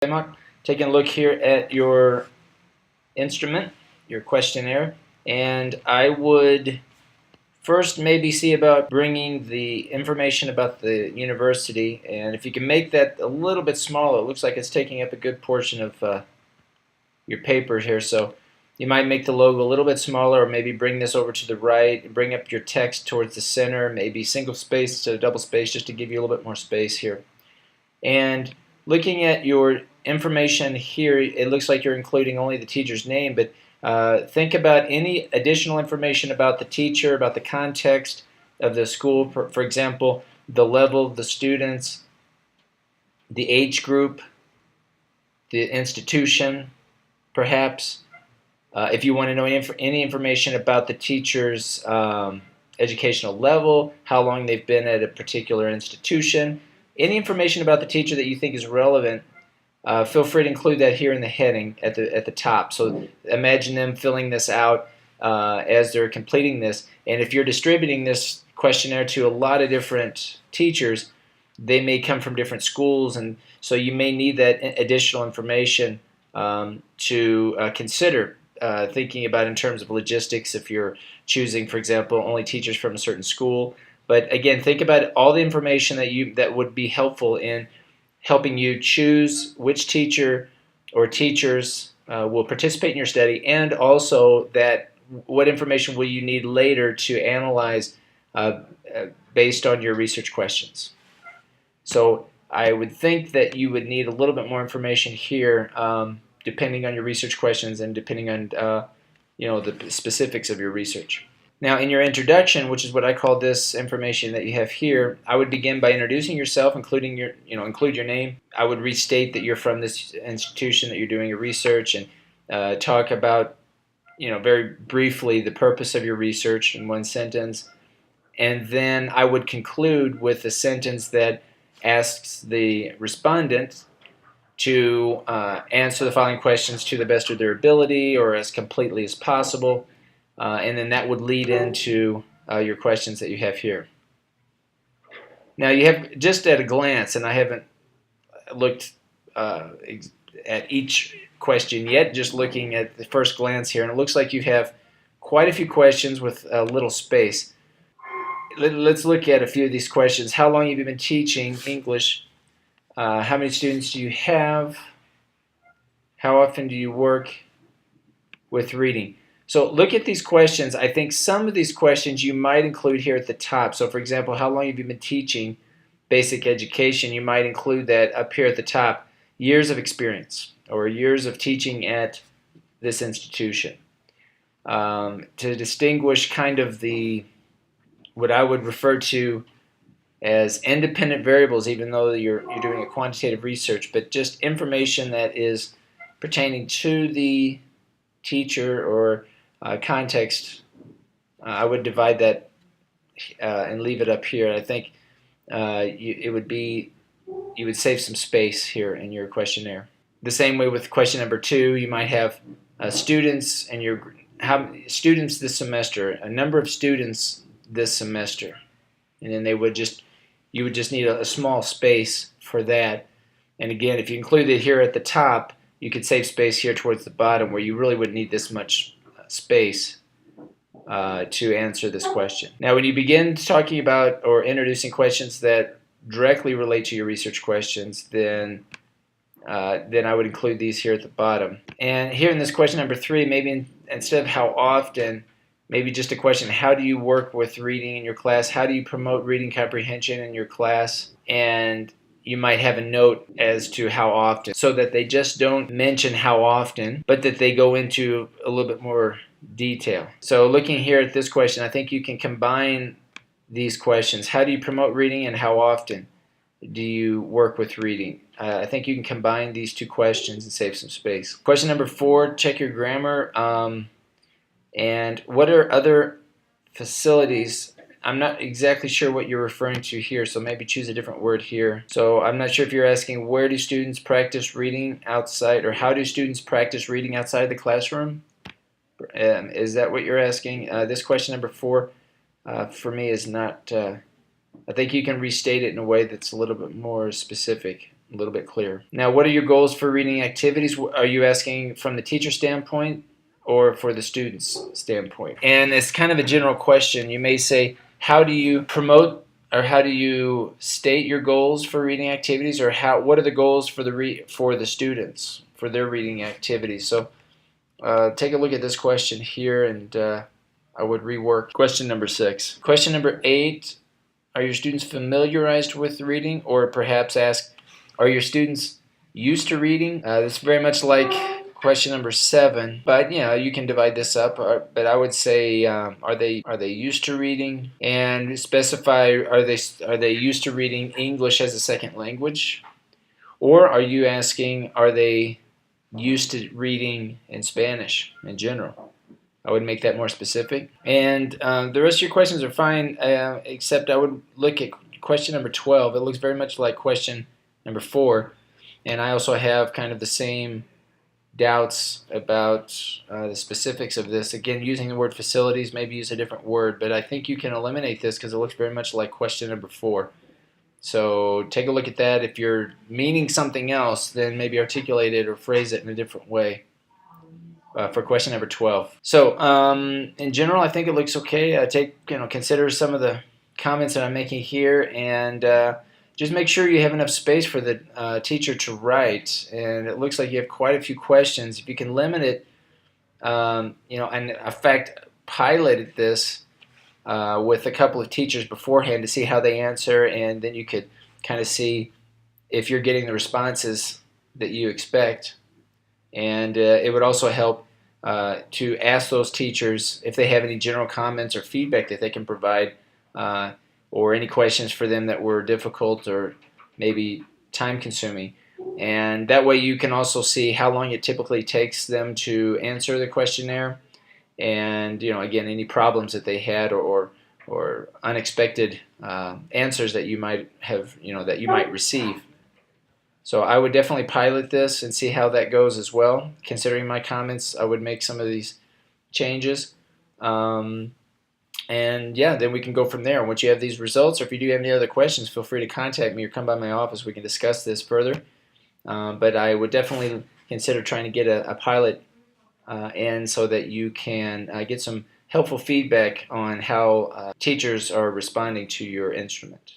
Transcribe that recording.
Cuauhtemoc. Taking a look here at your instrument, your questionnaire, and I would first maybe see about bringing the information about the university, and if you can make that a little bit smaller. It looks like it's taking up a good portion of your paper here, so you might make the logo a little bit smaller, or maybe bring this over to the right and bring up your text towards the center, maybe single space instead of double space, just to give you a little bit more space here. And looking at your information here, it looks like you're including only the teacher's name, but think about any additional information about the teacher, about the context of the school. For example, the level of the students, the age group, the institution, perhaps. If you want to know any information about the teacher's educational level, how long they've been at a particular institution, any information about the teacher that you think is relevant, feel free to include that here in the heading at the top. So imagine them filling this out as they're completing this. And if you're distributing this questionnaire to a lot of different teachers, they may come from different schools, and so you may need that additional information to consider. Thinking about in terms of logistics, if you're choosing, for example, only teachers from a certain school. But again, think about all the information that would be helpful in helping you choose which teacher or teachers will participate in your study, and also that what information will you need later to analyze based on your research questions. So I would think that you would need a little bit more information here, depending on your research questions and depending on the specifics of your research. Now, in your introduction, which is what I call this information that you have here, I would begin by introducing yourself, include your name. I would restate that you're from this institution, that you're doing your research, and talk about, very briefly the purpose of your research in one sentence. And then I would conclude with a sentence that asks the respondent to answer the following questions to the best of their ability or as completely as possible, and then that would lead into your questions that you have here. Now, you have, just at a glance, and I haven't looked at each question yet, just looking at the first glance here, and it looks like you have quite a few questions with a little space. Let's look at a few of these questions. How long have you been teaching English? How many students do you have? How often do you work with reading? So look at these questions. I think some of these questions you might include here at the top. So for example, how long have you been teaching basic education? You might include that up here at the top. Years of experience, or years of teaching at this institution. To distinguish kind of what I would refer to as independent variables, even though you're doing a quantitative research, but just information that is pertaining to the teacher or context. I would divide that and leave it up here. I think you would save some space here in your questionnaire. The same way with question number 2, you might have students and students this semester, a number of students this semester, and then you would just need a small space for that. And again, if you include it here at the top, you could save space here towards the bottom where you really wouldn't need this much space to answer this question. Now, when you begin talking about or introducing questions that directly relate to your research questions, then I would include these here at the bottom. And here in this question number 3, maybe instead of how often, maybe just a question: how do you work with reading in your class? How do you promote reading comprehension in your class? And you might have a note as to how often, so that they just don't mention how often, but that they go into a little bit more detail. So looking here at this question, I think you can combine these questions. How do you promote reading, and how often do you work with reading? I think you can combine these two questions and save some space. Question number 4, check your grammar. And what are other facilities? I'm not exactly sure what you're referring to here, so maybe choose a different word here. So I'm not sure if you're asking, where do students practice reading outside, or how do students practice reading outside the classroom? Is that what you're asking? This question number 4 for me is not, I think you can restate it in a way that's a little bit more specific. a little bit clearer. Now, what are your goals for reading activities? Are you asking from the teacher standpoint or for the student's standpoint? And it's kind of a general question. You may say, how do you promote or how do you state your goals for reading activities, or what are the goals for the students for their reading activities? So take a look at this question here, and I would rework question number 6. Question number 8, are your students familiarized with reading? Or perhaps ask, are your students used to reading? This is very much like question number 7, but you can divide this up. But I would say, are they used to reading? And specify, are they used to reading English as a second language? Or are you asking, are they used to reading in Spanish in general? I would make that more specific. And the rest of your questions are fine, except I would look at question number 12. It looks very much like question number 4, and I also have kind of the same doubts about the specifics of this. Again, using the word facilities, maybe use a different word, but I think you can eliminate this because it looks very much like question number 4. So take a look at that. If you're meaning something else, then maybe articulate it or phrase it in a different way for question number 12. So in general, I think it looks okay. Consider some of the comments that I'm making here, and just make sure you have enough space for the teacher to write. And it looks like you have quite a few questions. If you can limit it, and in fact, piloted this with a couple of teachers beforehand to see how they answer, and then you could kind of see if you're getting the responses that you expect. And it would also help to ask those teachers if they have any general comments or feedback that they can provide, or any questions for them that were difficult or maybe time-consuming. And that way you can also see how long it typically takes them to answer the questionnaire, and again, any problems that they had, or unexpected answers that you might have, that you might receive. So I would definitely pilot this and see how that goes as well. Considering my comments, I would make some of these changes. And yeah, then we can go from there. Once you have these results, or if you do have any other questions, feel free to contact me or come by my office. We can discuss this further. But I would definitely consider trying to get a pilot in so that you can get some helpful feedback on how teachers are responding to your instrument.